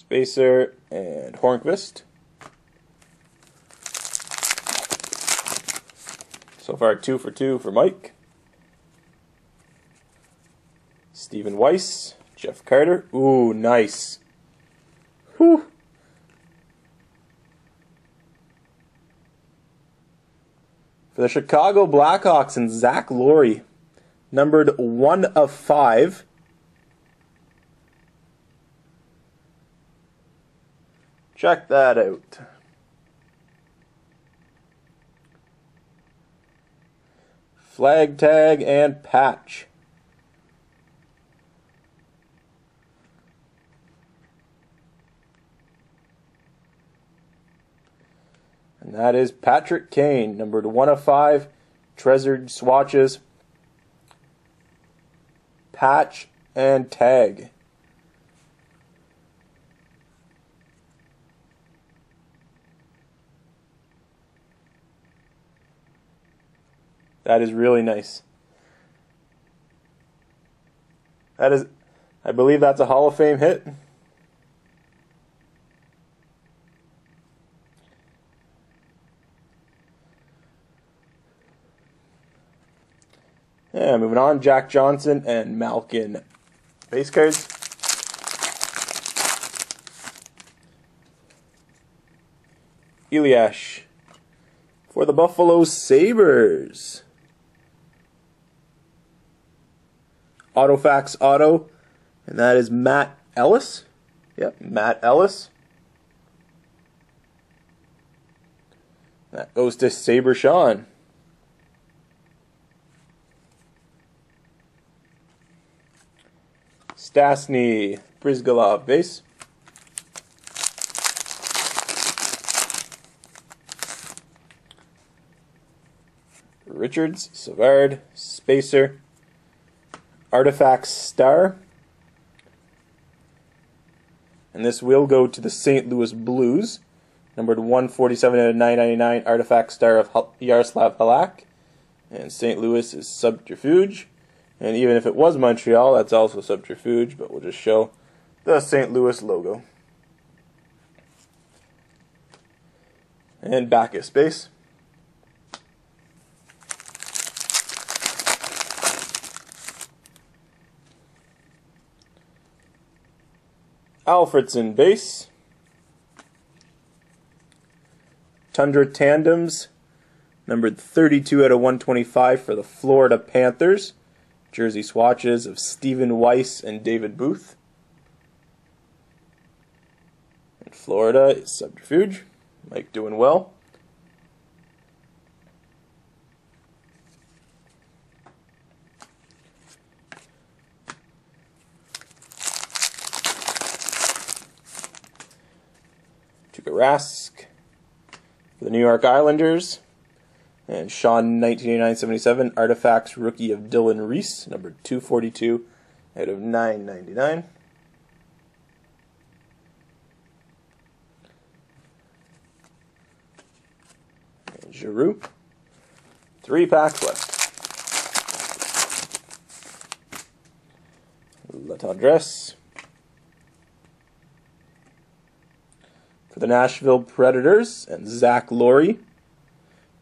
Spacer, and Hornqvist. So far 2 for 2 for Mike. Stephen Weiss, Jeff Carter. Ooh, nice. Whew. For the Chicago Blackhawks and Zach Laurie, numbered 1 of 5. Check that out. Flag tag and patch. And that is Patrick Kane, numbered 1 of 5, treasured swatches, patch, and tag. That is really nice. That is, I believe that's a Hall of Fame hit. Yeah, moving on, Jack Johnson and Malkin. Base cards. Eliash for the Buffalo Sabres. Autofax auto, and that is Matt Ellis. Yep, Matt Ellis. That goes to Saber Sean. Stastny, Brizgalov base. Richards, Savard, Spacer, Artifacts Star. And this will go to the St. Louis Blues, numbered 147 out of 999, Artifact Star of Yaroslav Halak. And St. Louis is Subterfuge. And even if it was Montreal, that's also Subterfuge, but we'll just show the St. Louis logo. And Bacchus base. Alfredson base. Tundra Tandems, numbered 32 out of 125 for the Florida Panthers. Jersey swatches of Stephen Weiss and David Booth. And Florida is Subterfuge. Mike doing well. Tuukka Rask for the New York Islanders. And Sean 1989-77 Artifacts rookie of Dylan Reese, number 242 out of 999. And Giroux. 3 packs left. Latendresse. For the Nashville Predators and Zach Laurie.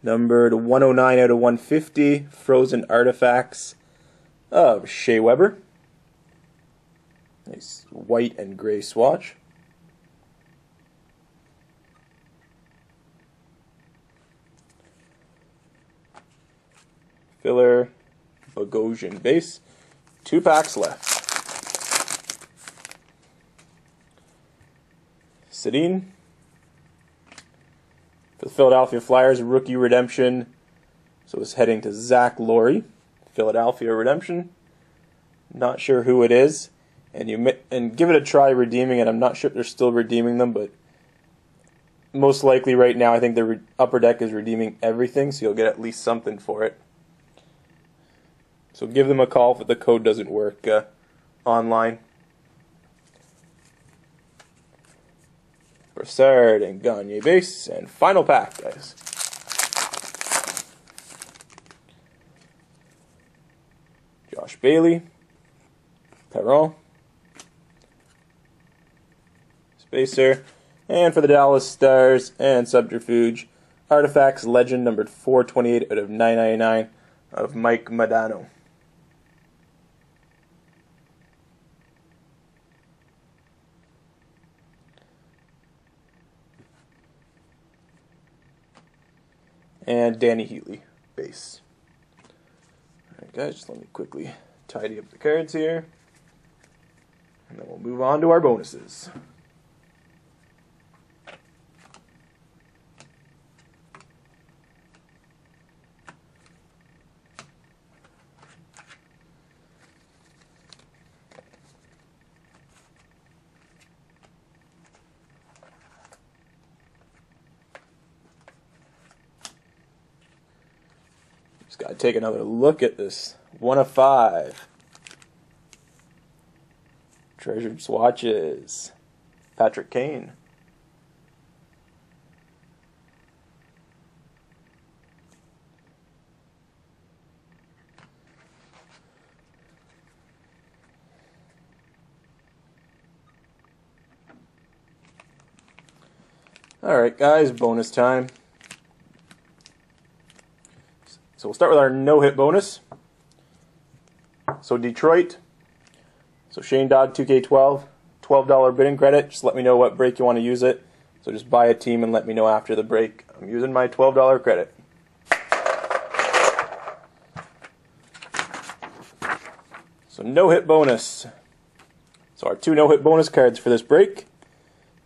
Numbered 109 out of 150, Frozen Artifacts of Shea Weber. Nice white and gray swatch. Filler Bogosian base. 2 packs left. Sedin. For the Philadelphia Flyers, rookie redemption. So it's heading to Zach Laurie. Philadelphia redemption. Not sure who it is. And give it a try redeeming it. I'm not sure if they're still redeeming them, but most likely right now I think the Upper Deck is redeeming everything, so you'll get at least something for it. So give them a call if the code doesn't work online. Broussard and Gagne base, and final pack, guys. Josh Bailey, Perron, Spacer. And for the Dallas Stars and Subterfuge, Artifacts Legend numbered 428 out of 999 of Mike Modano. And Danny Heatley, base. Alright guys, just let me quickly tidy up the cards here. And then we'll move on to our bonuses. Just got to take another look at this. 1 of 5. Treasured Swatches. Patrick Kane. Alright guys, bonus time. So we'll start with our no-hit bonus. So Detroit. So Shane Dodd 2K12. $12 bidding credit. Just let me know what break you want to use it. So just buy a team and let me know after the break. I'm using my $12 credit. So no-hit bonus. So our 2 no-hit bonus cards for this break.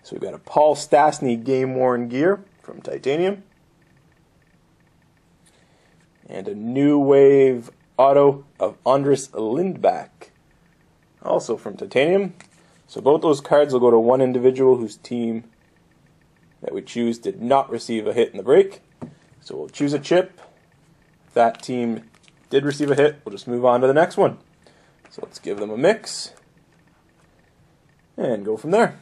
So we've got a Paul Stastny game-worn gear from Titanium. And a New Wave auto of Andres Lindback, also from Titanium. So both those cards will go to one individual whose team that we choose did not receive a hit in the break. So we'll choose a chip. If that team did receive a hit, we'll just move on to the next one. So let's give them a mix and go from there.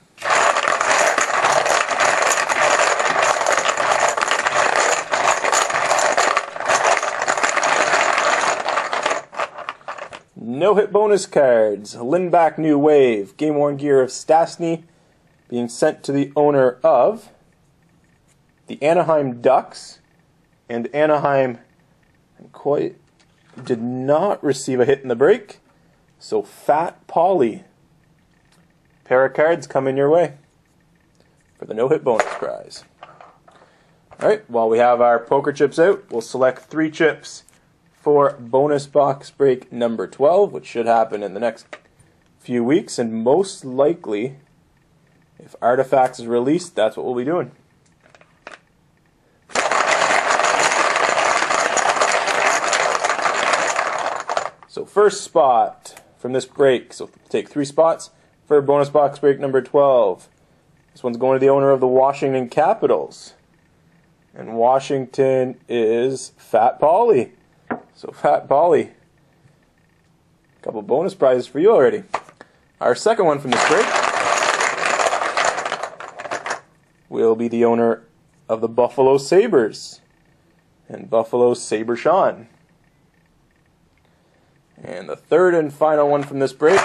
No-hit bonus cards. Lindback New Wave. Game-worn gear of Stastny being sent to the owner of the Anaheim Ducks. And Anaheim quite did not receive a hit in the break. So Fat Pauly. Pair of cards coming your way for the no-hit bonus prize. Alright, while we have our poker chips out, we'll select 3 chips for bonus box break number 12, which should happen in the next few weeks, and most likely, if Artifacts is released, that's what we'll be doing. So first spot from this break, so take 3 spots for bonus box break number 12. This one's going to the owner of the Washington Capitals, and Washington is Fat Pauly. So Fat Pauly, a couple bonus prizes for you already. Our second one from this break will be the owner of the Buffalo Sabres, and Buffalo Saber Sean. And the third and final one from this break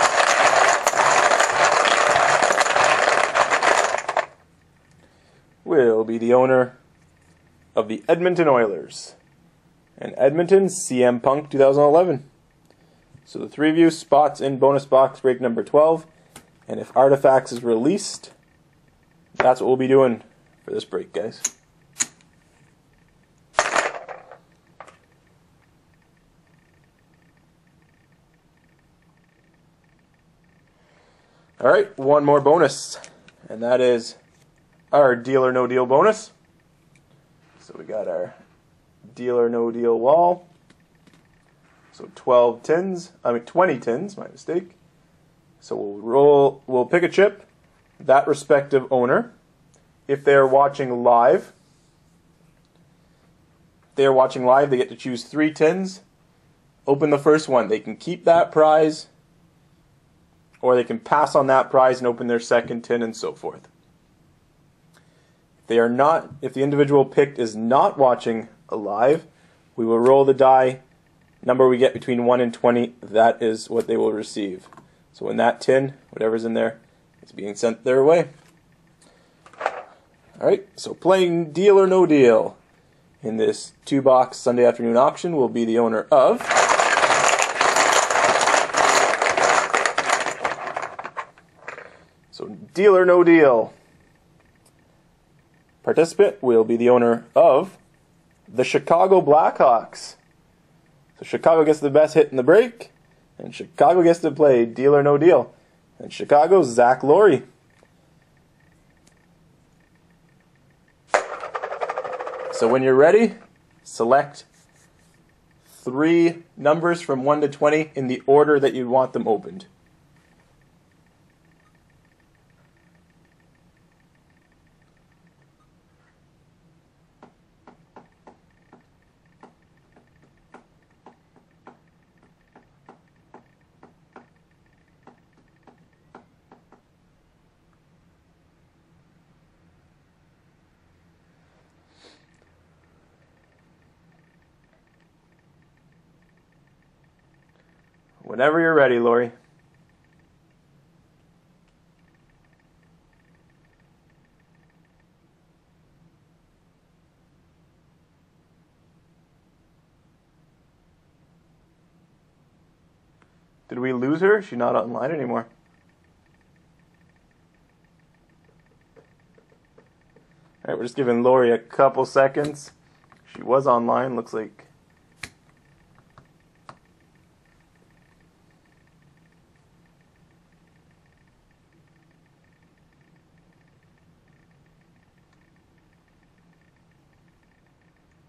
will be the owner of the Edmonton Oilers, and Edmonton CM Punk 2011. So the 3 of you, spots in bonus box break number 12. And if Artifacts is released, that's what we'll be doing for this break, guys. Alright, one more bonus. And that is our Deal or No Deal bonus. So we got our Deal or No Deal wall. So 20 tins, my mistake. So we'll pick a chip, that respective owner. If they are watching live, they get to choose 3 tins. Open the first one. They can keep that prize, or they can pass on that prize and open their second tin, and so forth. If the individual picked is not watching live, we will roll the die. Number we get between 1 and 20, that is what they will receive. So in that tin, whatever's in there is being sent their way. Alright, so playing Deal or No Deal in this 2-box Sunday afternoon auction will be the owner of Deal or No Deal. Participant will be the owner of the Chicago Blackhawks. So Chicago gets the best hit in the break, and Chicago gets to play Deal or No Deal. And Chicago's Zach Laurie. So when you're ready, select 3 numbers from 1 to 20 in the order that you want them opened. Whenever you're ready, Lori. Did we lose her? She's not online anymore. Alright, we're just giving Lori a couple seconds. She was online, looks like.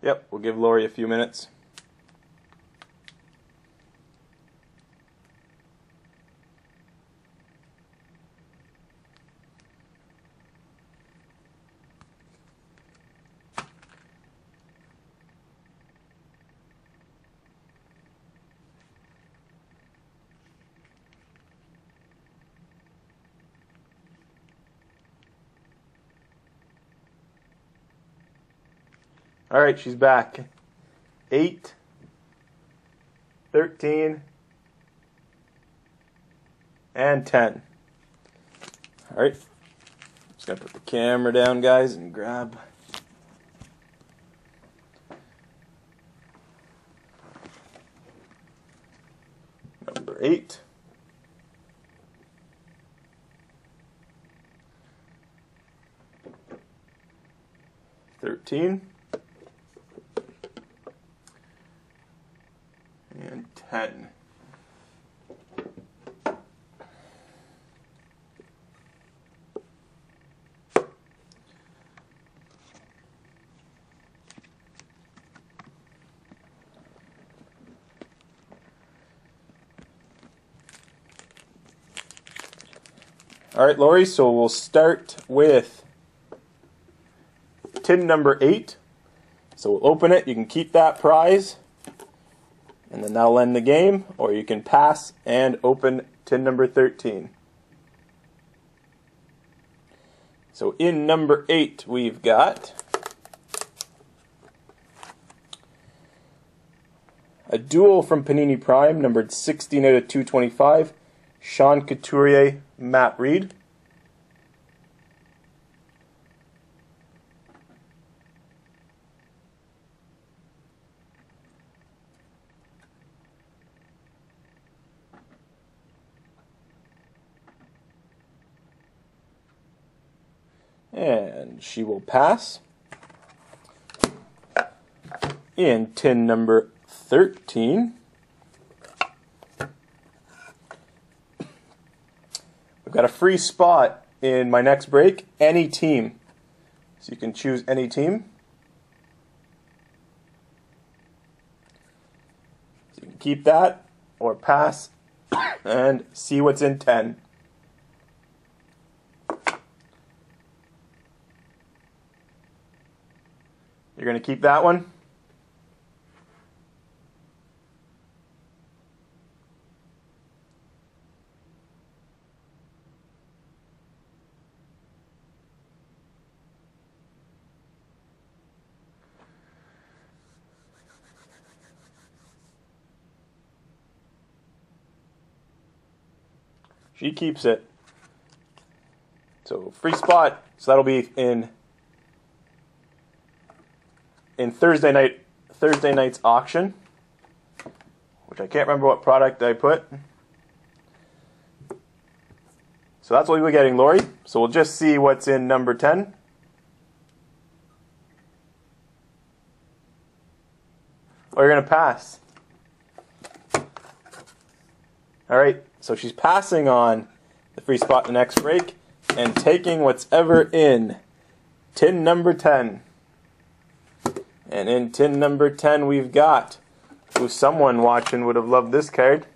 Yep, we'll give Lori a few minutes. All right, she's back. 8, 13, and 10. All right, just gonna put the camera down, guys, and grab number 8. 13. And 10. All right, Lori, so we'll start with tin number 8. So we'll open it. You can keep that prize, and then that'll end the game, or you can pass and open tin number 13. So in number 8, we've got a duel from Panini Prime, numbered 16 out of 225, Sean Couturier, Matt Reed. And she will pass. In tin number 13, we've got a free spot in my next break, any team. So you can choose any team. So you can keep that or pass and see what's in 10. You're going to keep that one? She keeps it. So free spot. So that'll be in in Thursday night's auction, which I can't remember what product I put. So that's what we're getting, Lori. So we'll just see what's in number 10. Or you're going to pass. Alright, so she's passing on the free spot in the next break and taking what's ever in tin number 10. And in tin number 10 we've got, who someone watching would have loved this card,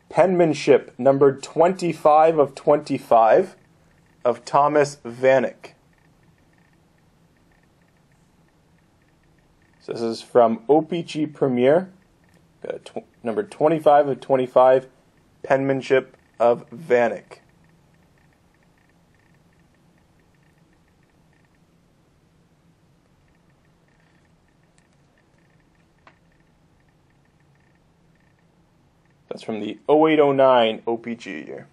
penmanship number 25 of 25 of Thomas Vanek. So this is from OPG Premier. Got number 25 of 25 penmanship of Vanek. That's from the 0809 OPG year.